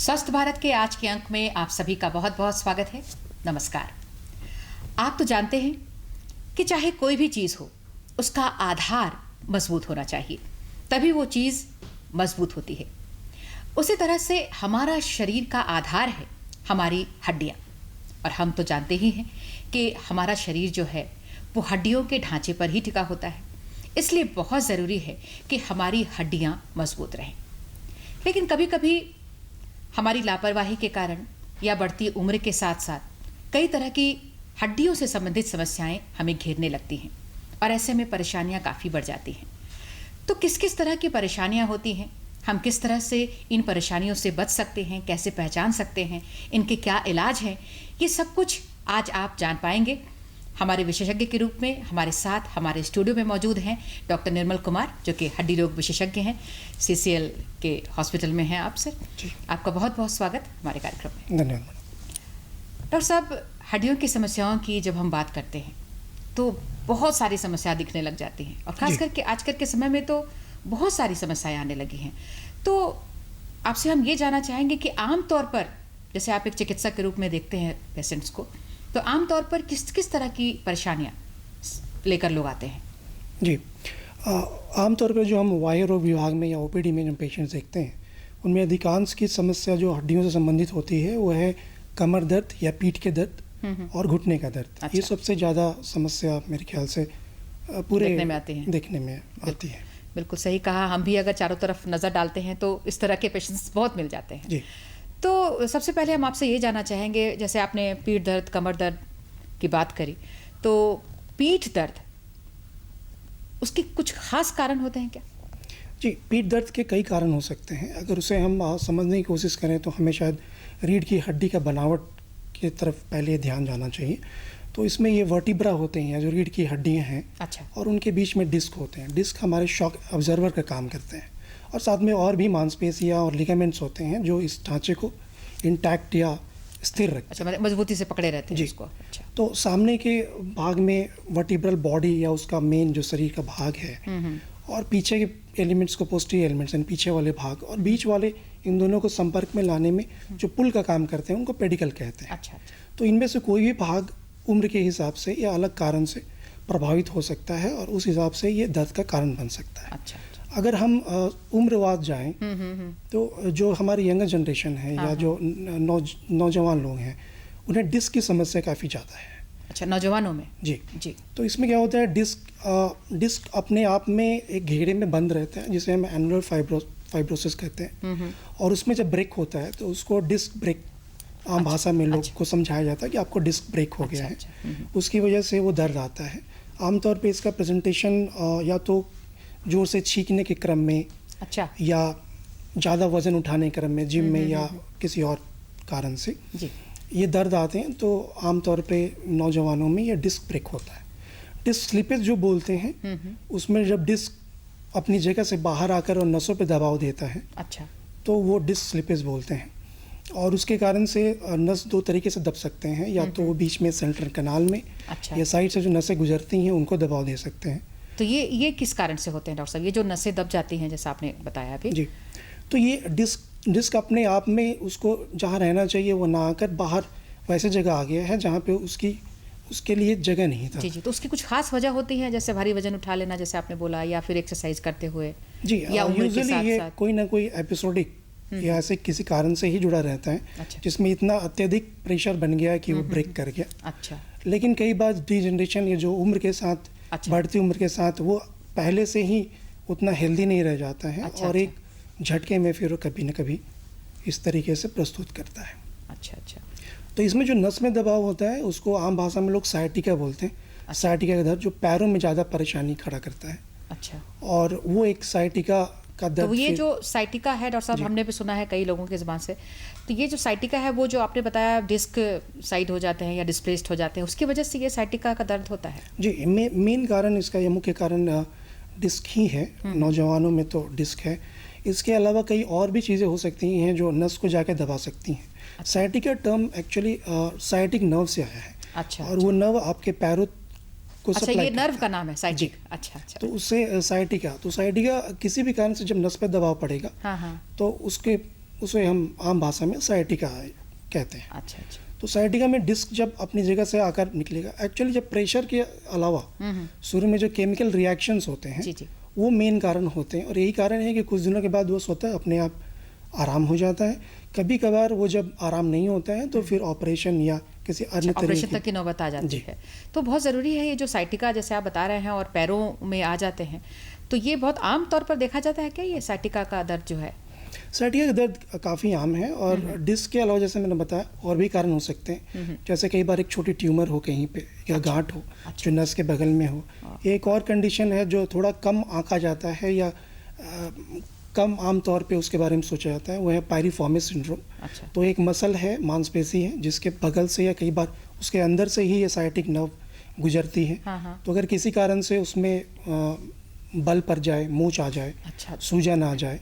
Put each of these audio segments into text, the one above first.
स्वस्थ भारत के आज के अंक में आप सभी का बहुत बहुत स्वागत है। नमस्कार। आप तो जानते हैं कि चाहे कोई भी चीज़ हो, उसका आधार मजबूत होना चाहिए, तभी वो चीज़ मजबूत होती है। उसी तरह से हमारा शरीर का आधार है हमारी हड्डियाँ, और हम तो जानते ही हैं कि हमारा शरीर जो है वो हड्डियों के ढांचे पर ही टिका होता है। इसलिए बहुत ज़रूरी है कि हमारी हड्डियाँ मजबूत रहें। लेकिन कभी कभी हमारी लापरवाही के कारण या बढ़ती उम्र के साथ साथ कई तरह की हड्डियों से संबंधित समस्याएं हमें घेरने लगती हैं, और ऐसे में परेशानियां काफ़ी बढ़ जाती हैं। तो किस किस तरह की परेशानियां होती हैं, हम किस तरह से इन परेशानियों से बच सकते हैं, कैसे पहचान सकते हैं, इनके क्या इलाज हैं, ये सब कुछ आज आप जान पाएंगे। हमारे विशेषज्ञ के रूप में हमारे साथ हमारे स्टूडियो में मौजूद हैं डॉक्टर निर्मल कुमार, जो कि हड्डी रोग विशेषज्ञ हैं, CCL के हॉस्पिटल में हैं आप सर। आपका बहुत बहुत स्वागत हमारे कार्यक्रम में। धन्यवाद। डॉक्टर साहब, हड्डियों की समस्याओं की जब हम बात करते हैं तो बहुत सारी समस्या दिखने लग जाती हैं, और खास करके आजकल के समय में तो बहुत सारी समस्याएं आने लगी हैं। तो आपसे हम ये जानना चाहेंगे कि आम तौर पर, जैसे आप एक चिकित्सक के रूप में देखते हैं पेशेंट्स को, तो आम तौर पर किस किस तरह की परेशानियां लेकर लोग आते हैं? जी, आमतौर पर जो हम वायु रोग विभाग में या OPD में जो पेशेंट्स देखते हैं, उनमें अधिकांश की समस्या जो हड्डियों से संबंधित होती है वो है कमर दर्द या पीठ के दर्द और घुटने का दर्द। अच्छा। ये सबसे ज़्यादा समस्या मेरे ख्याल से पूरे देखने में आती है। बिल्कुल सही कहा। हम भी अगर चारों तरफ नज़र डालते हैं तो इस तरह के पेशेंट्स बहुत मिल जाते हैं। जी। तो सबसे पहले हम आपसे ये जानना चाहेंगे, जैसे आपने पीठ दर्द, कमर दर्द की बात करी, तो पीठ दर्द, उसके कुछ खास कारण होते हैं क्या? जी, पीठ दर्द के कई कारण हो सकते हैं। अगर उसे हम समझने की कोशिश करें तो हमें शायद रीढ़ की हड्डी का बनावट की तरफ पहले ध्यान जाना चाहिए। तो इसमें ये वर्टिब्रा होते हैं, जो रीढ़ की हड्डियाँ हैं। अच्छा। और उनके बीच में डिस्क होते हैं। डिस्क हमारे शॉक ऑब्जर्वर का काम करते हैं, और साथ में और भी मांसपेशियाँ और लिगामेंट्स होते हैं जो इस ढांचे को इंटैक्ट या स्थिर रखते हैं। अच्छा, मजबूती से पकड़े रहते हैं जी। उसको। अच्छा। तो सामने के भाग में वर्टिब्रल बॉडी या उसका मेन जो शरीर का भाग है, और पीछे के एलिमेंट्स को पोस्टीरियर एलिमेंट्स यानी पीछे वाले भाग, और बीच वाले, इन दोनों को संपर्क में लाने में जो पुल का काम करते हैं उनको पेडिकल कहते हैं। अच्छा। तो इनमें से कोई भी भाग उम्र के हिसाब से या अलग कारण से प्रभावित हो सकता है, और उस हिसाब से ये दर्द का कारण बन सकता है। अच्छा। अगर हम उम्रवाद जाएं तो जो हमारी यंगर जनरेशन है या जो नौजवान लोग हैं, उन्हें डिस्क की समस्या काफ़ी ज़्यादा है। अच्छा, नौजवानों में? जी जी। तो इसमें क्या होता है, डिस्क अपने आप में एक घेरे में बंद रहता है, जिसे हम एनुलर फाइब्रोसिस कहते हैं। और उसमें जब ब्रेक होता है तो उसको डिस्क ब्रेक आम भाषा में लोग को समझाया जाता है कि आपको डिस्क ब्रेक हो गया है। उसकी वजह से वो दर्द आता है। आमतौर पे इसका प्रेजेंटेशन या तो जोर से छींकने के क्रम में, अच्छा, या ज़्यादा वजन उठाने के क्रम में, जिम में या किसी और कारण से जी, ये दर्द आते हैं। तो आमतौर पे नौजवानों में ये डिस्क ब्रेक होता है। डिस्क स्लिपेज जो बोलते हैं, उसमें जब डिस्क अपनी जगह से बाहर आकर और नसों पे दबाव देता है, अच्छा, तो वो डिस्क स्लिपेज बोलते हैं। और उसके कारण से नस दो तरीके से दब सकते हैं, या तो वो बीच में सेंट्रल कनाल में, अच्छा, या साइड से जो नसें गुजरती हैं उनको दबाव दे सकते हैं। तो ये किस कारण से होते हैं डॉक्टर साहब, ये जो नसें दब जाती हैं जैसा आपने बताया अभी? जी, तो ये डिस्क अपने आप में उसको जहाँ रहना चाहिए वो ना आकर बाहर वैसे जगह आ गया है जहाँ पे उसके लिए जगह नहीं था। जी जी। तो उसकी कुछ खास वजह होती है, जैसे भारी वजन उठा लेना जैसे आपने बोला, या फिर एक्सरसाइज करते हुए? जी, या यूजुअली ये कोई ना कोई एपिसोडिक या ऐसे किसी कारण से ही जुड़ा रहता है। अच्छा। जिसमें इतना अत्यधिक प्रेशर बन गया कि वो ब्रेक कर गया। अच्छा। लेकिन कई बार डिजेनरेशन, ये जो उम्र के साथ, अच्छा, बढ़ती उम्र के साथ, वो पहले से ही उतना हेल्दी नहीं रह जाता है। अच्छा, और अच्छा, एक झटके में फिर कभी न कभी इस तरीके से प्रस्तुत करता है। अच्छा अच्छा। तो इसमें जो नस में दबाव होता है उसको आम भाषा में लोग साइटिका बोलते हैं। साइटिका का दर्द जो पैरों में ज़्यादा परेशानी खड़ा करता है। अच्छा। और वो एक साइटिका का दर्द। तो ये जो साइटिका है डॉक्टर साहब, हमने भी सुना है कई लोगों की ज़बान से, तो ये जो साइटिका है वो जो आपने बताया डिस्क साइड हो जाते हैं या डिस्प्लेस्ड हो जाते हैं, उसकी वजह से ये साइटिका का दर्द होता है? जी, मेन कारण इसका, ये मुख्य कारण डिस्क ही है। नौजवानों में तो डिस्क है। इसके अलावा कई और भी चीज़ें हो सकती हैं जो नस को जाके दबा सकती हैं। अच्छा। Sciatica term actually sciatic nerve से आया है। अच्छा। और वो नर्व आपके पैरों को अच्छा, ये नर्व का नाम है साइटिक? अच्छा अच्छा। तो उससे साइटिका किसी भी कारण से जब नस पे दबाव पड़ेगा, हाँ हाँ, तो उसके उसे हम आम भाषा में साइटिका कहते हैं। अच्छा अच्छा। तो साइटिका में डिस्क जब अपनी जगह से आकर निकलेगा, एक्चुअली जब प्रेशर के अलावा शुरू में जो केमिकल रिएक्शंस होते हैं जी जी। वो मेन कारण होते हैं, और यही कारण है कि कुछ दिनों के बाद वो स्वतः अपने आप आराम हो जाता है। कभी कभार वो जब आराम नहीं होता है तो फिर ऑपरेशन या किसी अन्य ऑपरेशन तरीके तक की नौबत आ जाती जी। है। तो बहुत ज़रूरी है ये जो साइटिका जैसे आप बता रहे हैं और पैरों में आ जाते हैं, तो ये बहुत आम तौर पर देखा जाता है क्या ये साइटिका का दर्द जो है? साइटिका का दर्द काफ़ी आम है, और डिस्क के अलावा जैसे मैंने बताया और भी कारण हो सकते हैं। जैसे कई बार एक छोटी ट्यूमर हो कहीं पे, या गांठ हो जो नस के बगल में हो। एक और कंडीशन है जो थोड़ा कम आंका जाता है या कम आम तौर पे उसके बारे में सोचा जाता है, वो है पायरिफॉर्मिस सिंड्रोम। अच्छा। तो एक मसल है, मांसपेशी है, जिसके बगल से या कई बार उसके अंदर से ही ये साइटिक नर्व गुजरती है। हाँ। तो अगर किसी कारण से उसमें बल पड़ जाए, मोच आ जाए, अच्छा। सूजन आ जाए,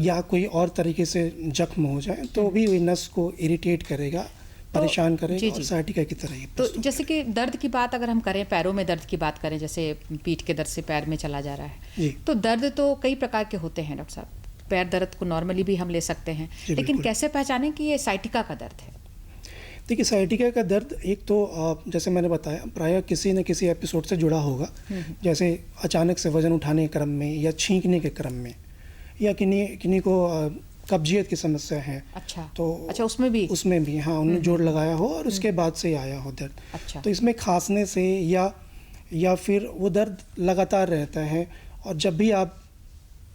या कोई और तरीके से जख्म हो जाए, तो भी वो नस को इरिटेट करेगा, परेशान करेगा, जी, और जी। साइटिका की तरह ही तो प्रस्तुत जैसे कि दर्द की बात अगर हम करें, पैरों में दर्द की बात करें, जैसे पीठ के दर्द से पैर में चला जा रहा है, जी। तो दर्द तो कई प्रकार के होते हैं डॉक्टर साहब। पैर दर्द को नॉर्मली भी हम ले सकते हैं, जी, लेकिन बिल्कुल। कैसे पहचानें कि ये साइटिका का दर्द है? देखिए, साइटिका का दर्द एक तो जैसे मैंने बताया प्रायः किसी न किसी एपिसोड से जुड़ा होगा, जैसे अचानक से वजन उठाने के क्रम में, या छींकने के क्रम में, या किन्हीं को कब्जियत की समस्या है। अच्छा। तो अच्छा, उसमें भी हाँ, उन्होंने जोड़ लगाया हो और उसके बाद से आया हो दर्द। अच्छा। तो इसमें खांसने से या फिर वो दर्द लगातार रहता है, और जब भी आप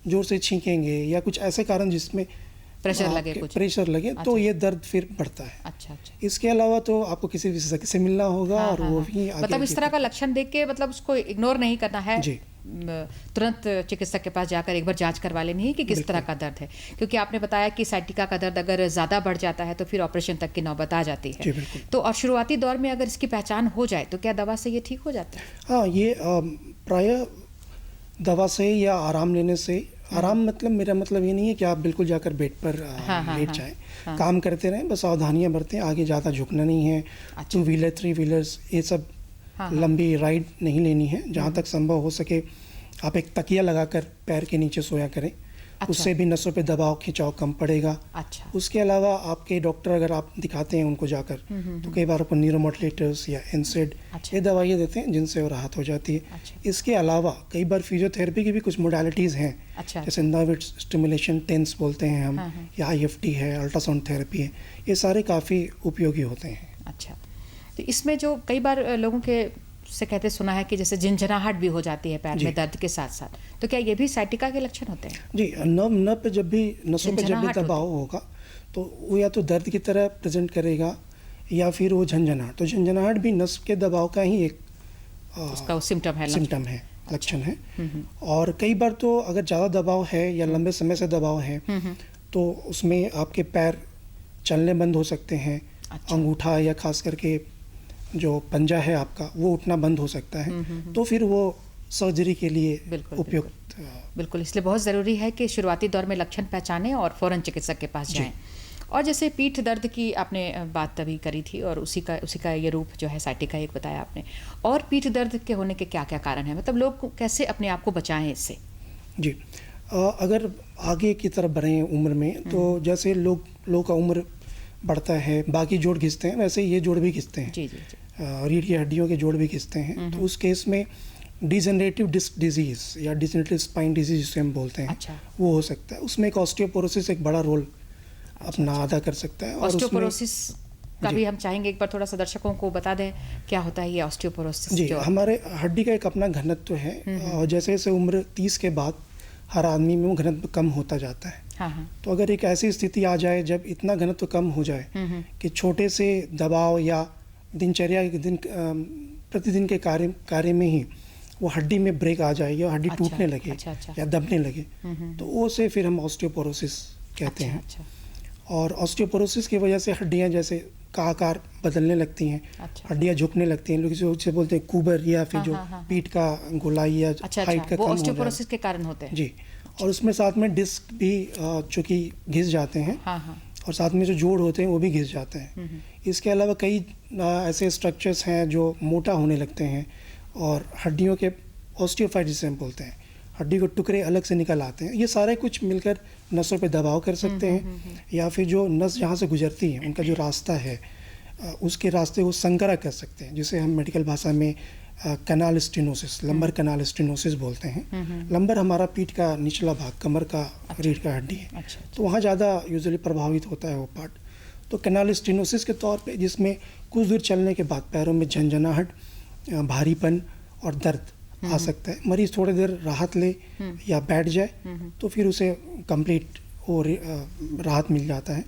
जोर से छींकेंगे या कुछ ऐसे कारण जिसमें प्रेशर लगे, कुछ प्रेशर लगे, तो ये दर्द फिर बढ़ता है। अच्छा अच्छा। इसके अलावा तो आपको किसी विशेषज्ञ से मिलना होगा, और वो भी आगे मतलब इस तरह का लक्षण देख के मतलब उसको इग्नोर नहीं करना है जी। तुरंत चिकित्सक के पास जाकर एक बार जांच करवा लेनी है कि किस तरह का दर्द है, क्योंकि आपने बताया कि साइटिका का दर्द अगर ज़्यादा बढ़ जाता है तो फिर ऑपरेशन तक की नौबत आ जाती जी, है। बिल्कुल। तो और शुरुआती दौर में अगर इसकी पहचान हो जाए तो क्या दवा से ये ठीक हो जाता है? हाँ, ये प्रायः दवा से या आराम लेने से, आराम मतलब मेरा मतलब ये नहीं है कि आप बिल्कुल जाकर बेड पर लेट जाएं। काम करते रहें, बस सावधानियां बरतें, आगे ज़्यादा झुकना नहीं है। 2 व्हीलर 3 व्हीलर्स ये सब लंबी राइड नहीं लेनी है। जहाँ तक संभव हो सके आप एक तकिया लगाकर पैर के नीचे सोया करें। अच्छा। उससे भी नसों पे दबाव खिंचाव कम पड़ेगा। अच्छा। उसके अलावा आपके डॉक्टर अगर आप दिखाते हैं उनको जाकर, तो कई बार अपन न्यूरोमोडुलेटर्स या एनसेड अच्छा। ये दवाइयाँ देते हैं जिनसे वो राहत हो जाती है। अच्छा। इसके अलावा कई बार फिजियोथेरेपी की भी कुछ मोडालिटीज़ हैं। अच्छा। जैसे नर्व स्टिमुलेशन, टेंस बोलते हैं हम, या IFT है, अल्ट्रासाउंड थेरेपी है, ये सारे काफ़ी उपयोगी होते हैं। अच्छा। तो इसमें जो कई बार लोगों के से कहते सुना है कि जैसे झंझनाहट भी हो जाती है पैर में दर्द के साथ साथ, तो क्या ये भी साइटिका के लक्षण होते हैं? जी, नर्व पे जब भी, नसों पे जब भी दबाव होगा तो वो या तो दर्द की तरह प्रेजेंट करेगा, या फिर वो झंझनाहट। तो झंझनाहट भी नस के दबाव का ही एक उसका सिम्टम है, लक्षण है। और कई बार तो अगर ज़्यादा दबाव है या लंबे समय से दबाव है, तो उसमें आपके पैर चलने बंद हो सकते हैं। अच्छा। अंगूठा या खास करके जो पंजा है आपका, वो उठना बंद हो सकता है। तो फिर वो सर्जरी के लिए उपयुक्त। बिल्कुल, इसलिए बहुत ज़रूरी है कि शुरुआती दौर में लक्षण पहचानें और फ़ौरन चिकित्सक के पास जाएं। और जैसे पीठ दर्द की आपने बात अभी करी थी, और उसी का ये रूप जो है साइटिका एक बताया आपने। और पीठ दर्द के होने के क्या क्या कारण हैं, मतलब लोग कैसे अपने आप को बचाएं इससे? जी, अगर आगे की तरफ बढ़ें उम्र में, तो जैसे लोग का उम्र बढ़ता है, बाकी जोड़ घिसते हैं, वैसे ये जोड़ भी घिसते हैं। जी जी जी। रीढ़ की हड्डियों के जोड़ भी घिसते हैं। तो उस केस में डिजेनरेटिव डिस्क डिजीज़ या डिजेनरेटिव स्पाइन डिजीज जिसे हम बोलते हैं, अच्छा। वो हो सकता है। उसमें एक ऑस्टियोपोरोसिस एक बड़ा रोल अपना अदा कर सकता है। ऑस्टियोपोरोसिस का भी हम चाहेंगे एक बार थोड़ा सा दर्शकों को बता दें, क्या होता है ये ऑस्टियोपोरोसिस? जी, हमारे हड्डी का एक अपना घनत्व है, और जैसे जैसे उम्र 30 के बाद हर आदमी में वो घनत्व कम होता जाता है। तो अगर एक ऐसी स्थिति आ जाए जब इतना घनत्व कम हो जाए कि छोटे से दबाव या दिनचर्या प्रतिदिन के कार्य में ही वो हड्डी में ब्रेक आ जाए, या हड्डी टूटने लगे, या दबने लगे, तो वो से फिर हम ऑस्टियोपोरोसिस कहते हैं। और ऑस्टियोपोरोसिस की वजह से हड्डियां जैसे का आकार बदलने लगती हैं, हड्डियां झुकने लगती हैं, लोग इसे बोलते हैं कुबर, या फिर जो पीठ का गोलाई या हाइट का कम हो जाए, ऑस्टियोपोरोसिस के कारण होते हैं। जी। और उसमें साथ में डिस्क भी चूँकि घिस जाते हैं, और साथ में जो जोड़ होते हैं वो भी घिस जाते हैं। इसके अलावा कई ऐसे स्ट्रक्चर्स हैं जो मोटा होने लगते हैं, और हड्डियों के ऑस्टियोफाइट जिसे हम बोलते हैं, हड्डी को टुकड़े अलग से निकल आते हैं। ये सारे कुछ मिलकर नसों पे दबाव कर सकते हैं, या फिर जो नस जहाँ से गुजरती है उनका जो रास्ता है उसके रास्ते को संकरा कर सकते हैं, जिसे हम मेडिकल भाषा में कनाल स्टेनोसिस, लंबर कनाल स्टेनोसिस बोलते हैं। लंबर हमारा पीठ का निचला भाग, कमर का, रीढ़ का हड्डी है। अच्छा। तो वहाँ ज़्यादा यूजुअली प्रभावित होता है वो पार्ट। तो कनाल स्टेनोसिस के तौर पे, जिसमें कुछ दूर चलने के बाद पैरों में झंझनाहट, भारीपन और दर्द आ सकता है। मरीज थोड़ी देर राहत ले या बैठ जाए तो फिर उसे कंप्लीट वो राहत मिल जाता है।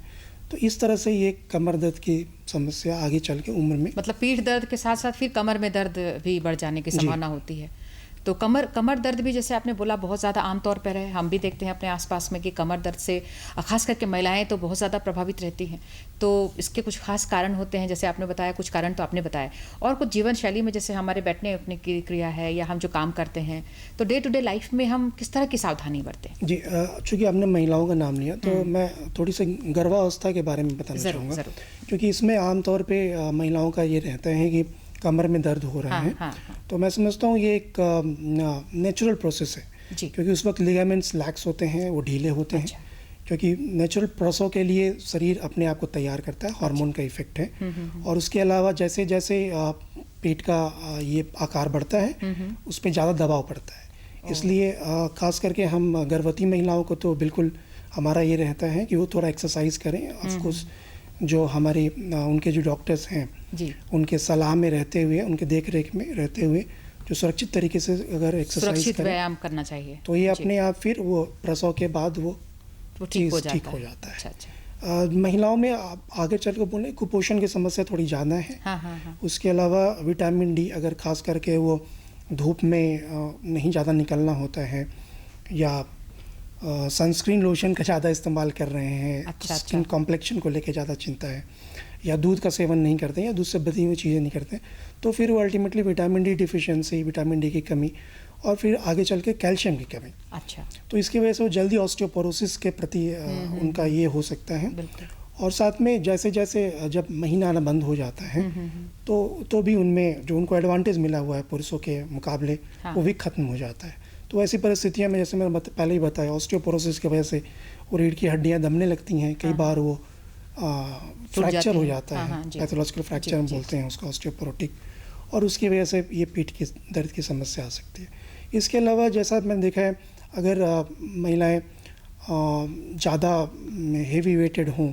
तो इस तरह से ये कमर दर्द की समस्या आगे चल के उम्र में, मतलब पीठ दर्द के साथ साथ फिर कमर में दर्द भी बढ़ जाने की संभावना होती है। तो कमर दर्द भी जैसे आपने बोला बहुत ज़्यादा आमतौर पर है, हम भी देखते हैं अपने आसपास में कि कमर दर्द से खास करके महिलाएं तो बहुत ज़्यादा प्रभावित रहती हैं। तो इसके कुछ खास कारण होते हैं, जैसे आपने बताया, कुछ कारण तो आपने बताया, और कुछ जीवन शैली में जैसे हमारे बैठने उठने की क्रिया है या हम जो काम करते हैं, तो डे टू डे लाइफ में हम किस तरह की सावधानी बरतें? जी, चूँकि आपने महिलाओं का नाम लिया तो मैं थोड़ी सी गर्भावस्था के बारे में बताना चाहूँगा, क्योंकि इसमें आमतौर पर महिलाओं का ये रहता है कि कमर में दर्द हो रहा है। तो मैं समझता हूँ ये एक नेचुरल प्रोसेस है, क्योंकि उस वक्त लिगामेंट्स लैक्स होते हैं, वो ढीले होते हैं, क्योंकि नेचुरल प्रसव के लिए शरीर अपने आप को तैयार करता है, हार्मोन का इफेक्ट है। और उसके अलावा जैसे जैसे पेट का ये आकार बढ़ता है उस पर ज़्यादा दबाव पड़ता है। इसलिए खास करके हम गर्भवती महिलाओं को तो बिल्कुल हमारा ये रहता है कि वो थोड़ा एक्सरसाइज करें। ऑफकोर्स जो हमारे उनके जो डॉक्टर्स हैं उनके सलाह में रहते हुए, उनके देख रेख में रहते हुए जो सुरक्षित तरीके से अगर एक्सरसाइज करें, व्यायाम करना चाहिए, तो ये अपने आप फिर वो प्रसव के बाद वो ठीक हो जाता है। अच्छा। महिलाओं में आगे चल कर बोले कुपोषण की समस्या थोड़ी ज़्यादा है। उसके अलावा विटामिन डी, अगर खास करके वो धूप में नहीं ज़्यादा निकलना होता है, या सनस्क्रीन लोशन का ज़्यादा इस्तेमाल कर रहे हैं, स्किन कॉम्प्लेक्शन को लेके ज़्यादा चिंता है, या दूध का सेवन नहीं करते हैं, या दूध से बनी हुई चीज़ें नहीं करते, तो फिर वो ultimately vitamin D deficiency, vitamin D की कमी, और फिर आगे चल के कैल्शियम की कमी। अच्छा। तो इसकी वजह से वो जल्दी ऑस्टियोपोरोसिस के प्रति उनका ये हो सकता है। और साथ में जैसे जैसे जब महीना आना बंद हो जाता है तो भी उनमें जो उनको एडवांटेज मिला हुआ है पुरुषों के मुकाबले, वो भी खत्म हो जाता है। तो ऐसी परिस्थितियों में, जैसे मैंने पहले ही बताया, ऑस्टियोपोरोसिस की वजह से वो रीढ़ की हड्डियाँ दबने लगती हैं, कई बार वो फ्रैक्चर हो जाता है, पैथोलॉजिकल फ्रैक्चर हम बोलते हैं उसका, ऑस्टियोपोरोटिक, और उसकी वजह से ये पीठ की दर्द की समस्या आ सकती है। इसके अलावा जैसा मैंने देखा है, अगर महिलाएं ज़्यादा हेवी वेटेड हों,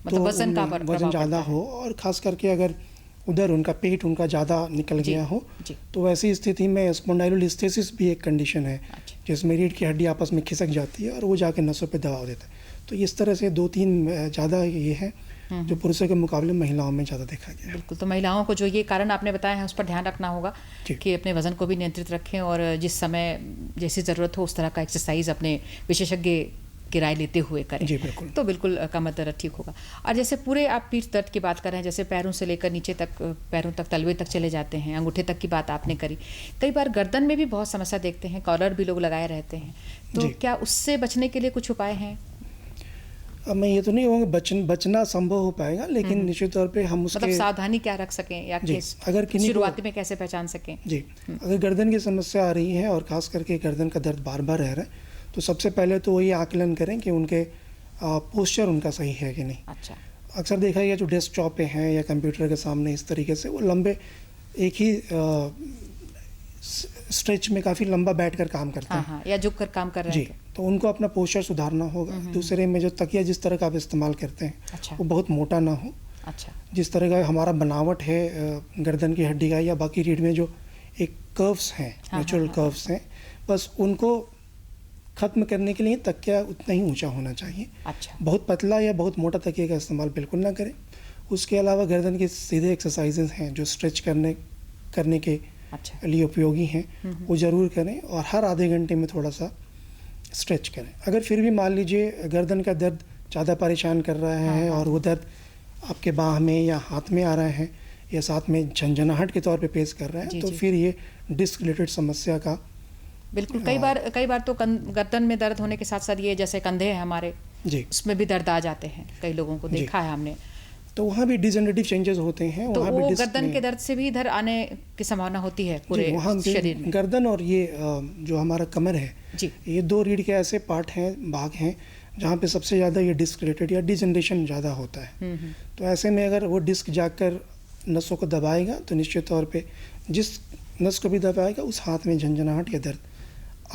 मतलब वजन ज़्यादा हो, और ख़ास करके अगर उधर उनका पेट उनका ज़्यादा निकल गया हो, तो वैसी स्थिति में स्पॉन्डाइलोलिस्थेसिस भी एक कंडीशन है, जिसमें रीढ़ की हड्डी आपस में खिसक जाती है और वो जाके नसों पे दबाव देता है। तो इस तरह से 2-3 ज़्यादा ये है जो पुरुषों के मुकाबले महिलाओं में ज़्यादा देखा गया है। बिल्कुल। तो महिलाओं को जो ये कारण आपने बताया है उस पर ध्यान रखना होगा कि अपने वजन को भी नियंत्रित रखें, और जिस समय जैसी ज़रूरत हो उस तरह का एक्सरसाइज अपने विशेषज्ञ की राय लेते हुए करें। जी बिल्कुल। तो बिल्कुल कमर दर्द ठीक होगा। और जैसे पूरे आप पीठ दर्द की बात कर रहे हैं, जैसे पैरों से लेकर नीचे तक, पैरों तक, तलवे तक चले जाते हैं, अंगूठे तक की बात आपने करी। कई बार गर्दन में भी बहुत समस्या देखते हैं, कॉलर भी लोग लगाए रहते हैं, तो क्या उससे बचने के लिए कुछ उपाय हैं? अब मैं ये तो नहीं कहूँगा बचना संभव हो पाएगा, लेकिन निश्चित तौर पे हम उसके मतलब सावधानी क्या रख सकें, या अगर शुरुआती में कैसे पहचान सकें? जी, अगर गर्दन की समस्या आ रही है और ख़ास करके गर्दन का दर्द बार बार रह रहा है, तो सबसे पहले तो वही आकलन करें कि उनके पोस्चर उनका सही है कि नहीं। अच्छा। अक्सर देखा गया जो डेस्कटॉप पे हैं या कंप्यूटर के सामने इस तरीके से वो लंबे एक ही स्ट्रेच में काफ़ी लंबा बैठकर काम करते हैं, या झुक कर काम कर रहे हैं, जी, तो उनको अपना पोस्चर सुधारना होगा। दूसरे में जो तकिया जिस तरह का आप इस्तेमाल करते हैं वो बहुत मोटा ना हो। अच्छा। जिस तरह का हमारा बनावट है गर्दन की हड्डी का या बाकी रीढ़ में जो एक कर्व्स हैं, नेचुरल कर्व्स हैं, बस उनको ख़त्म करने के लिए तकिया उतना ही ऊंचा होना चाहिए। अच्छा। बहुत पतला या बहुत मोटा तकिया का इस्तेमाल बिल्कुल ना करें। उसके अलावा गर्दन के सीधे एक्सरसाइजेज हैं जो स्ट्रेच करने के लिए उपयोगी हैं, वो ज़रूर करें, और हर आधे घंटे में थोड़ा सा स्ट्रेच करें। अगर फिर भी मान लीजिए गर्दन का दर्द ज़्यादा परेशान कर रहा है और वो दर्द आपके बाह में या हाथ में आ रहा है या साथ में झंझनाहट के तौर पे पेश कर रहा है, तो फिर ये डिस्क रिलेटेड समस्या का बिल्कुल। कई बार तो गर्दन में दर्द होने के साथ साथ ये जैसे कंधे हैं हमारे, जी, उसमें भी दर्द आ जाते हैं, कई लोगों को देखा है हमने। तो वहाँ भी डिजेनरेटिव चेंजेस होते हैं। तो वहाँ वो भी डिस्क गर्दन में के दर्द से भी इधर आने की संभावना होती है पूरे जी, वहाँ भी शरीर में? गर्दन और ये जो हमारा कमर है, जी। ये 2 रीढ़ के ऐसे पार्ट हैं, भाग हैं, जहाँ पे सबसे ज़्यादा ये डिस्क रिलेटेड या डिजनरेशन ज़्यादा होता है। तो ऐसे में अगर वो डिस्क जाकर नसों को दबाएगा तो निश्चित तौर पे जिस नस को भी दबाएगा उस हाथ में झंझनाहट या दर्द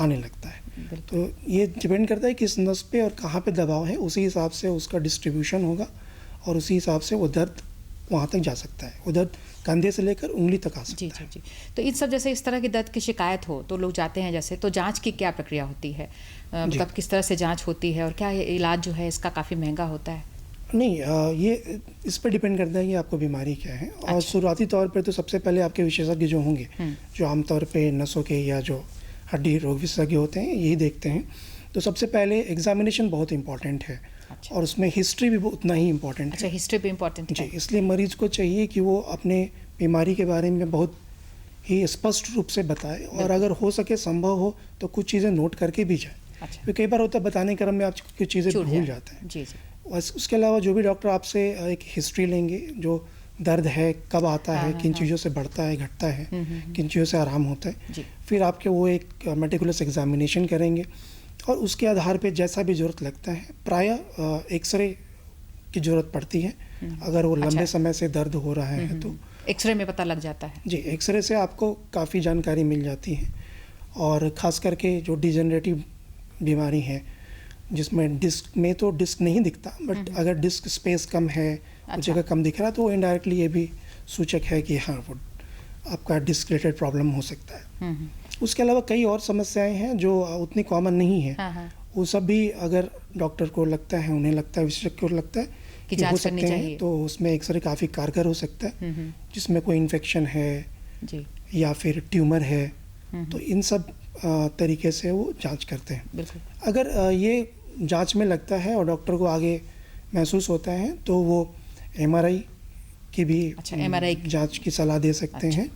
आने लगता है। तो ये डिपेंड करता है कि किस नस पे और कहाँ पे दबाव है, उसी हिसाब से उसका डिस्ट्रीब्यूशन होगा और उसी हिसाब से वो दर्द वहाँ तक जा सकता है। वो दर्द कंधे से लेकर उंगली तक आ सकता जी है। जी जी। तो इन सब जैसे इस तरह की दर्द की शिकायत हो तो लोग जाते हैं जैसे, तो जांच की क्या प्रक्रिया होती है? मतलब किस तरह से जांच होती है और क्या ये इलाज जो है इसका काफ़ी महंगा होता है? नहीं, ये इस पर डिपेंड करता है कि आपको बीमारी क्या है। और अच्छा। शुरुआती तौर पे तो सबसे पहले आपके विशेषज्ञ जो होंगे, जो आमतौर पे नसों के या जो हड्डी रोग विशेषज्ञ होते हैं, यही देखते हैं। तो सबसे पहले एग्जामिनेशन बहुत इंपॉर्टेंट है। अच्छा। और उसमें हिस्ट्री भी उतना ही इम्पोर्टेंट अच्छा, है। हिस्ट्री भी इम्पोर्टेंट जी, है। इसलिए मरीज को चाहिए कि वो अपने बीमारी के बारे में बहुत ही स्पष्ट रूप से बताए और अगर हो सके संभव हो तो कुछ चीज़ें नोट करके भी जाए। अच्छा। क्योंकि कई बार होता है बताने क्रम में आप कुछ चीज़ें छूट भूल जाए। जाते हैं। जी जी। उसके अलावा जो भी डॉक्टर आपसे एक हिस्ट्री लेंगे, जो दर्द है, कब आता है, किन चीज़ों से बढ़ता है, घटता है, किन चीज़ों से आराम होता है, जी। फिर आपके वो एक मेटिकुलस एग्जामिनेशन करेंगे और उसके आधार पे जैसा भी ज़रूरत लगता है, प्रायः एक्सरे की ज़रूरत पड़ती है अगर वो लंबे समय से दर्द हो रहा है तो। एक्सरे में पता लग जाता है? जी, एक्सरे से आपको काफ़ी जानकारी मिल जाती है और ख़ास करके जो डिजेनरेटिव बीमारी है जिसमें डिस्क में तो डिस्क नहीं दिखता, बट अगर डिस्क स्पेस कम है, कुछ जगह कम दिख रहा है, तो इनडायरेक्टली ये भी सूचक है कि हाँ वो आपका डिस्क रिलेटेड प्रॉब्लम हो सकता है। उसके अलावा कई और समस्याएं हैं जो उतनी कॉमन नहीं है। वो सब भी अगर डॉक्टर को लगता है, उन्हें लगता है, विशेषज्ञ को लगता है कि हो सकते हैं, तो उसमें एक्सरे काफ़ी कारगर हो सकता है, जिसमें कोई इन्फेक्शन है जी। या फिर ट्यूमर है, तो इन सब तरीके से वो जांच करते हैं। बिल्कुल। अगर ये जांच में लगता है और डॉक्टर को आगे महसूस होता है तो वो एमआरआई की भी MRI जांच की सलाह दे सकते हैं।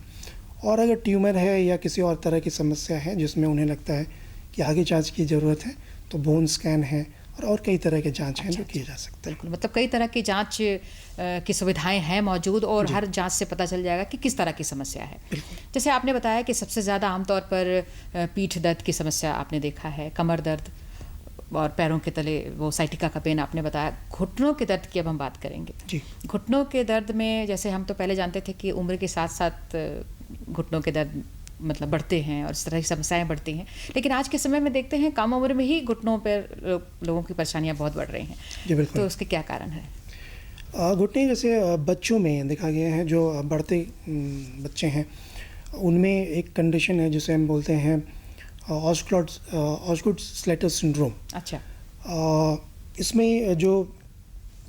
और अगर ट्यूमर है या किसी और तरह की समस्या है जिसमें उन्हें लगता है कि आगे जांच की ज़रूरत है, तो बोन स्कैन है और कई तरह के जांच हैं जो किए जा सकते हैं। बिल्कुल, मतलब कई तरह की जांच की सुविधाएं हैं मौजूद और हर जांच से पता चल जाएगा कि किस तरह की समस्या है। जैसे आपने बताया कि सबसे ज़्यादा आमतौर पर पीठ दर्द की समस्या आपने देखा है, कमर दर्द और पैरों के तले वो साइटिका का पेन आपने बताया। घुटनों के दर्द की अब हम बात करेंगे। जी। घुटनों के दर्द में जैसे हम तो पहले जानते थे कि उम्र के साथ साथ घुटनों के दर्द मतलब बढ़ते हैं और इस तरह की समस्याएं बढ़ती हैं, लेकिन आज के समय में देखते हैं कम उम्र में ही घुटनों पर लोगों की परेशानियां बहुत बढ़ रही हैं। जी बिल्कुल। तो उसके क्या कारण है? घुटने जैसे बच्चों में देखा गया है, जो बढ़ते बच्चे हैं उनमें एक कंडीशन है जिसे हम बोलते हैं ऑस्गुड-स्लेटर सिंड्रोम। अच्छा। इसमें जो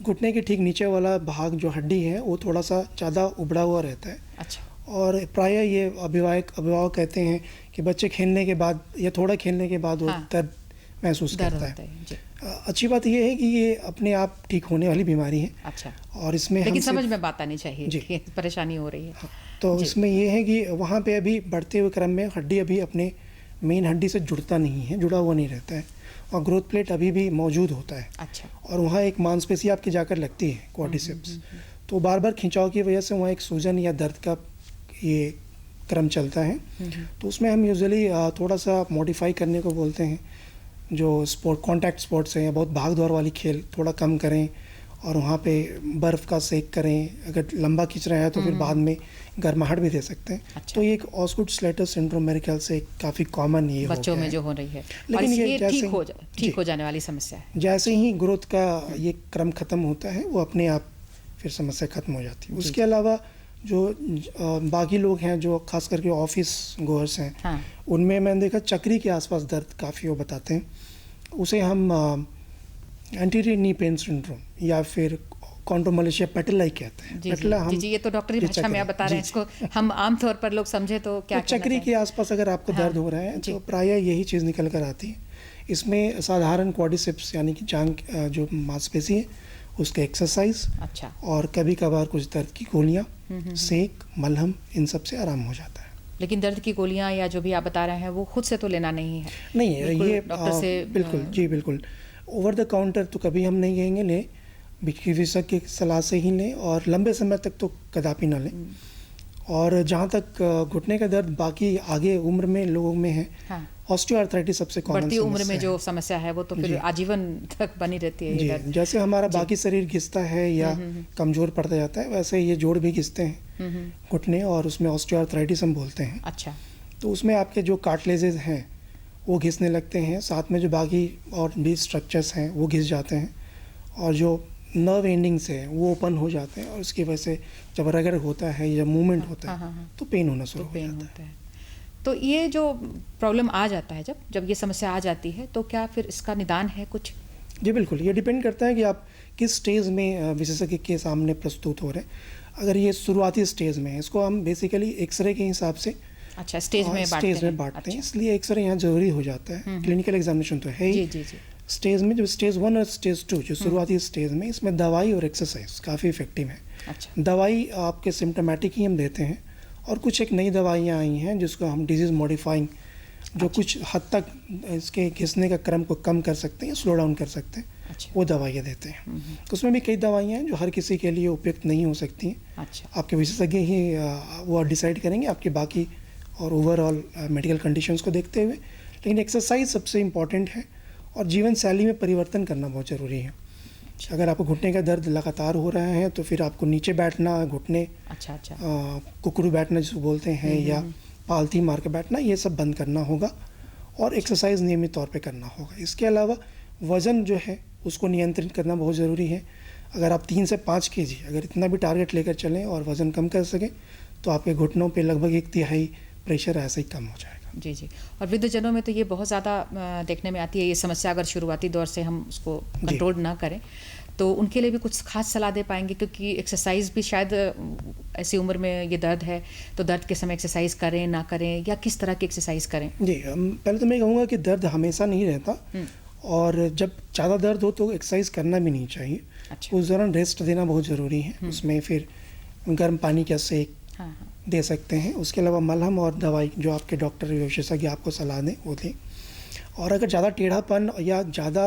घुटने के ठीक नीचे वाला भाग जो हड्डी है वो थोड़ा सा ज़्यादा उबड़ा हुआ रहता है। अच्छा। और प्रायः ये अभिभावक कहते हैं कि बच्चे खेलने के बाद या थोड़ा खेलने के बाद वो दर्द महसूस करता है। जी। अच्छी बात यह है कि ये अपने आप ठीक होने वाली बीमारी है। अच्छा। और इसमें लेकिन समझ में बात आनी चाहिए जी। कि परेशानी हो रही है। तो इसमें ये है कि वहाँ पे अभी बढ़ते हुए क्रम में हड्डी अभी अपने मेन हड्डी से जुड़ता नहीं है, जुड़ा हुआ नहीं रहता है और ग्रोथ प्लेट अभी भी मौजूद होता है। अच्छा। और वहाँ एक मांसपेशी आपकी जाकर लगती है, क्वाड्रिसेप्स। तो बार बार खिंचाव की वजह से वहाँ एक सूजन या दर्द का ये क्रम चलता है। तो उसमें हम यूजुअली थोड़ा सा मॉडिफाई करने को बोलते हैं, जो कॉन्टैक्ट स्पोर्ट्स हैं, बहुत भाग दौड़ वाली खेल थोड़ा कम करें और वहाँ पे बर्फ़ का सेक करें। अगर लंबा खींच रहे हैं तो फिर बाद में गर्माहट भी दे सकते हैं। अच्छा। तो ये एक ऑस्गुड-स्लेटर सिंड्रोम मेरे ख्याल से काफ़ी कॉमन ये बच्चों में जो हो रही है, लेकिन ये ठीक हो जाने वाली समस्या है। जैसे ही ग्रोथ का ये क्रम खत्म होता है वो अपने आप फिर समस्या खत्म हो जाती है। उसके अलावा जो बाकी लोग हैं जो खास करके ऑफिस गोअर्स हैं, उनमें मैंने देखा चक्री के आसपास दर्द काफ़ी वो बताते हैं। उसे हम एंटीरियर नी पेन सिंड्रोम या फिर कॉन्ड्रोमलेशिया पेटेलाई कहते हैं। पेटेला हम जी, ये तो डॉक्टरी भाषा में आप बता रहे हैं, इसको हम आमतौर पर लोग समझे तो क्या तो चक्री के आसपास अगर आपको दर्द हो रहा है तो प्रायः यही चीज़ निकल कर आती है। इसमें साधारण क्वाड्रिसेप्स यानी कि जांघ जो मांसपेशी है उसके एक्सरसाइज। अच्छा। और कभी कभार कुछ दर्द की गोलियाँ, सेक, मलहम, इन सब से आराम हो जाता है। लेकिन दर्द की गोलियाँ या जो भी आप बता रहे हैं वो खुद से तो लेना नहीं है? नहीं, ये डॉक्टर से बिल्कुल जी बिल्कुल ओवर द काउंटर तो कभी हम नहीं कहेंगे ले, चिकित्सक की सलाह से ही लें और लंबे समय तक तो कदापि ना लें। और जहाँ तक घुटने का दर्द बाकी आगे उम्र में लोगों में है, हाँ। ऑस्टियोआर्थराइटिस सबसे कॉमन बढ़ती उम्र में समस्या जो है। समस्या है वो तो फिर जी। आजीवन तक बनी रहती है ये जी, दर्द। जैसे हमारा बाकी शरीर घिसता है या कमज़ोर पड़ता जाता है, वैसे ये जोड़ भी घिसते हैं घुटने, और उसमें ऑस्टियोआर्थराइटिस हम बोलते हैं। अच्छा। तो उसमें आपके जो कार्टिलेजेस हैं वो घिसने लगते हैं, साथ में जो बाकी और भी स्ट्रक्चर्स हैं वो घिस जाते हैं, और जो नर्व एंडिंग्स है वो ओपन हो जाते हैं, और उसकी वजह से जब रगड़ होता है या मूवमेंट होता है तो पेन होना शुरू हो पेन जाता है। होता है। तो ये जो प्रॉब्लम आ जाता है, जब ये समस्या आ जाती है, तो क्या फिर इसका निदान है कुछ? जी बिल्कुल, ये डिपेंड करता है कि आप किस स्टेज में विशेषज्ञ के सामने प्रस्तुत हो रहे हैं। अगर ये शुरुआती स्टेज में है, इसको हम बेसिकली एक्सरे के हिसाब से अच्छा, स्टेज में बांटते हैं, इसलिए एक्सरे यहाँ जरूरी हो जाता है। क्लिनिकल एग्जामिनेशन तो है ही। जी जी। स्टेज में जो स्टेज 1 और स्टेज 2 जो शुरुआती स्टेज में, इसमें दवाई और एक्सरसाइज काफ़ी इफेक्टिव है। अच्छा। दवाई आपके सिम्टोमेटिक ही हम देते हैं, और कुछ एक नई दवाइयाँ आई हैं जिसको हम डिजीज़ मॉडिफाइंग, जो कुछ हद तक इसके घिसने का क्रम को कम कर सकते हैं, स्लो डाउन कर सकते हैं, अच्छा। वो दवाइयाँ देते हैं। उसमें भी कई दवाइयाँ हैं जो हर किसी के लिए उपयुक्त नहीं हो सकती हैं। अच्छा। आपके विशेषज्ञ ही वो डिसाइड करेंगे आपकी बाकी और ओवरऑल मेडिकल कंडीशंस को देखते हुए। लेकिन एक्सरसाइज सबसे इम्पॉर्टेंट है, और जीवन शैली में परिवर्तन करना बहुत ज़रूरी है। अगर आपको घुटने का दर्द लगातार हो रहा है तो फिर आपको नीचे बैठना, घुटने अच्छा अच्छा कुकरू बैठना जिसको बोलते हैं, या पालथी मार के बैठना, ये सब बंद करना होगा, और एक्सरसाइज नियमित तौर पे करना होगा। इसके अलावा वज़न जो है उसको नियंत्रित करना बहुत ज़रूरी है। अगर आप 3 से 5 केजी अगर इतना भी टारगेट लेकर चलें और वज़न कम कर सकें, तो आपके घुटनों पे लगभग 1/3 प्रेशर ऐसे ही कम हो जाएगा। जी जी। और वृद्धजनों में तो ये बहुत ज़्यादा देखने में आती है ये समस्या, अगर शुरुआती दौर से हम उसको कंट्रोल ना करें तो उनके लिए भी कुछ खास सलाह दे पाएंगे? क्योंकि एक्सरसाइज भी शायद ऐसी उम्र में ये दर्द है, तो दर्द के समय एक्सरसाइज करें ना करें, या किस तरह की एक्सरसाइज करें? जी, पहले तो मैं कहूँगा कि दर्द हमेशा नहीं रहता, और जब ज़्यादा दर्द हो तो एक्सरसाइज करना भी नहीं चाहिए। अच्छा। उस दौरान रेस्ट देना बहुत ज़रूरी है। उसमें फिर गर्म पानी का सेक दे सकते हैं। उसके अलावा मलहम और दवाई जो आपके डॉक्टर विशेषज्ञ आपको सलाह दें वो दें। और अगर ज़्यादा टेढ़ापन या ज़्यादा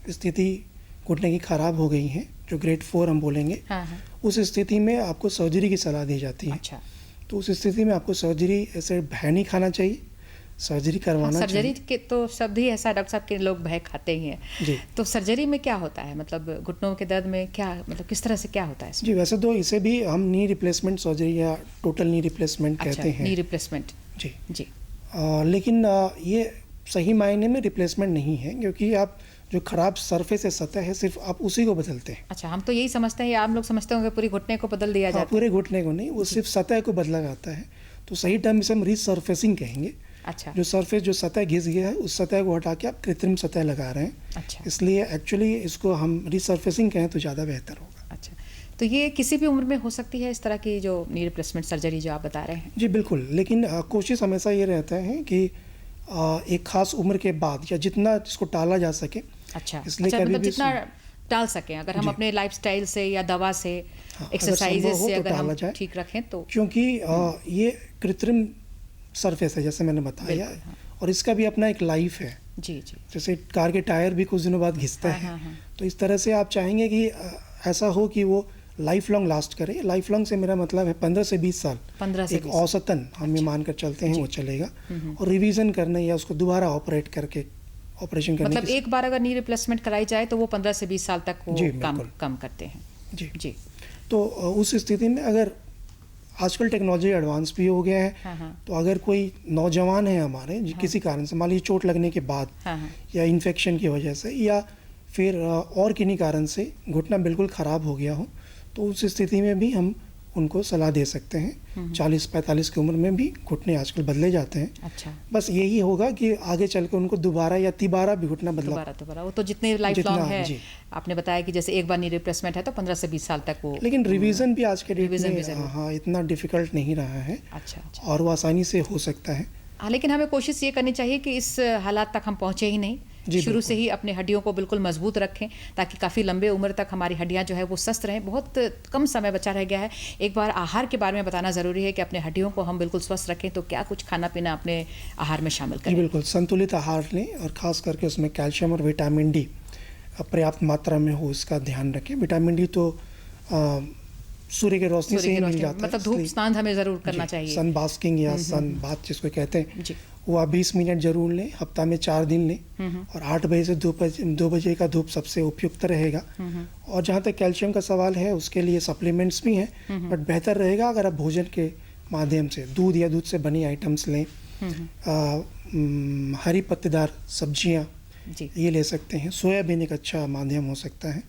स्थिति घुटने की ख़राब हो गई है, जो ग्रेड 4 हम बोलेंगे, उस स्थिति में आपको सर्जरी की सलाह दी जाती है। अच्छा। तो उस स्थिति में आपको सर्जरी ऐसे भय नहीं खाना चाहिए, सर्जरी करवाना चाहिए। सर्जरी के तो शब्द ही ऐसा डॉक्टर साहब के लोग भय खाते ही हैं जी। तो सर्जरी में क्या होता है, मतलब घुटनों के दर्द में क्या, मतलब किस तरह से क्या होता है इसमें? जी, वैसे तो इसे भी हम नी रिप्लेसमेंट सर्जरी या टोटल नी रिप्लेसमेंट कहते हैं। Knee replacement. जी जी। लेकिन ये सही मायने में रिप्लेसमेंट नहीं है, क्योंकि आप जो खराब सरफेस है, सतह है, सिर्फ आप उसी को बदलते हैं। अच्छा, हम तो यही समझते हैं, आम लोग समझते होंगे पूरी घुटने को बदल दिया जाता है। पूरे घुटने को नहीं, वो सिर्फ सतह को बदला जाता है। तो सही टर्म इसे हम रीसर्फेसिंग कहेंगे। अच्छा। जो सरफेस, जो सतह घिस गया है, उस सतह को हटा के आप कृत्रिम सतह लगा रहे हैं। अच्छा। इसलिए एक्चुअली इसको हम रीसर्फेसिंग कहें तो ज़्यादा बेहतर होगा। अच्छा, तो ये किसी भी उम्र में हो सकती है इस तरह की जो नी रिप्लेसमेंट सर्जरी जो आप बता रहे हैं? जी बिल्कुल, लेकिन कोशिश हमेशा ये रहता है कि एक खास उम्र के बाद या जितना इसको टाला जा सके। अच्छा। इसलिए अच्छा, कभी मतलब भी जितना टाल सकें, अगर हम अपने लाइफस्टाइल से या दवा से, एक्सरसाइज से अगर हम ठीक रखें तो। क्योंकि ये कृत्रिम सरफेस है जैसे मैंने बताया, और इसका भी अपना एक लाइफ है। जी जी। जैसे कार के टायर भी कुछ दिनों बाद घिसता है, तो इस तरह से आप चाहेंगे कि ऐसा हो कि वो लाइफ लॉन्ग लास्ट करे। लाइफ लॉन्ग से मेरा मतलब है 15 से 20 साल, 15 से एक औसतन हम ये मान कर चलते हैं वो चलेगा। और रिवीजन करने या उसको दोबारा ऑपरेट करके ऑपरेशन करने, मतलब एक बार अगर नी रिप्लेसमेंट कराई जाए तो वो 15 से 20 साल तक वो कम करते हैं। जी जी। तो उस स्थिति में अगर आजकल टेक्नोलॉजी एडवांस भी हो गया है, तो अगर कोई नौजवान है हमारे किसी कारण से, मान लीजिए चोट लगने के बाद, या इन्फेक्शन की वजह से, या फिर और किन्हीं कारण से घुटना बिल्कुल ख़राब हो गया हो, तो उस स्थिति में भी हम उनको सलाह दे सकते हैं। 40-45 की उम्र में भी घुटने आजकल बदले जाते हैं। अच्छा। बस यही होगा कि आगे चल के उनको दोबारा या तिबारा भी घुटना दोबारा वो तो जितने लाइफ लॉन्ग है। आपने बताया कि जैसे एक बार नी रिप्लेसमेंट है तो 15 से 20 साल तक वो। लेकिन रिवीजन भी आज के डेट में हाँ इतना डिफिकल्ट नहीं रहा है। अच्छा। और वो आसानी से हो सकता है। हाँ, लेकिन हमें कोशिश ये करनी चाहिए कि इस हालात तक हम पहुँचे ही नहीं, शुरू से ही अपने हड्डियों को बिल्कुल मजबूत रखें, ताकि काफ़ी लंबे उम्र तक हमारी हड्डियां जो है वो स्वस्थ रहें। बहुत कम समय बचा रह गया है। एक बार आहार के बारे में बताना ज़रूरी है कि अपने हड्डियों को हम बिल्कुल स्वस्थ रखें, तो क्या कुछ खाना पीना अपने आहार में शामिल करें? बिल्कुल संतुलित आहार लें, और ख़ास करके उसमें कैल्शियम और विटामिन डी पर्याप्त मात्रा में हो, इसका ध्यान रखें। विटामिन डी तो सूर्य की रोशनी से ही मिल जाता है, मतलब धूप स्नान हमें ज़रूर करना चाहिए। सन बास्किंग या सन बाथ जिसको कहते हैं, जी। वो आप 20 मिनट जरूर लें, हफ्ता में 4 दिन लें, और 8 बजे से 2 बजे का धूप सबसे उपयुक्त रहेगा। और जहाँ तक कैल्शियम का सवाल है, उसके लिए सप्लीमेंट्स भी हैं, बट बेहतर रहेगा अगर आप भोजन के माध्यम से दूध या दूध से बनी आइटम्स लें। हरी पत्तेदार सब्जियाँ जी। ये ले सकते हैं। सोयाबीन एक अच्छा माध्यम हो सकता है।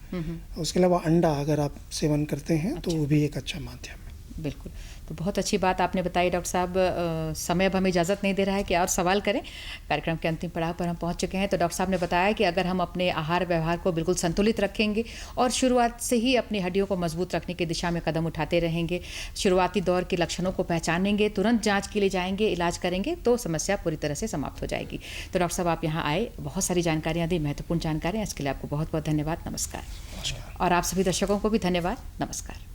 उसके अलावा अंडा अगर आप सेवन करते हैं तो वो भी एक अच्छा माध्यम है। बिल्कुल, तो बहुत अच्छी बात आपने बताई डॉक्टर साहब। समय अब हमें इजाज़त नहीं दे रहा है कि और सवाल करें, कार्यक्रम के अंतिम पड़ाव पर हम पहुंच चुके हैं। तो डॉक्टर साहब ने बताया कि अगर हम अपने आहार व्यवहार को बिल्कुल संतुलित रखेंगे और शुरुआत से ही अपनी हड्डियों को मजबूत रखने की दिशा में कदम उठाते रहेंगे, शुरुआती दौर के लक्षणों को पहचानेंगे, तुरंत जाँच के लिए जाएंगे, इलाज करेंगे, तो समस्या पूरी तरह से समाप्त हो जाएगी। तो डॉक्टर साहब आप यहाँ आए, बहुत सारी जानकारियाँ दी, महत्वपूर्ण जानकारियाँ, इसके लिए आपको बहुत बहुत धन्यवाद। नमस्कार। और आप सभी दर्शकों को भी धन्यवाद। नमस्कार।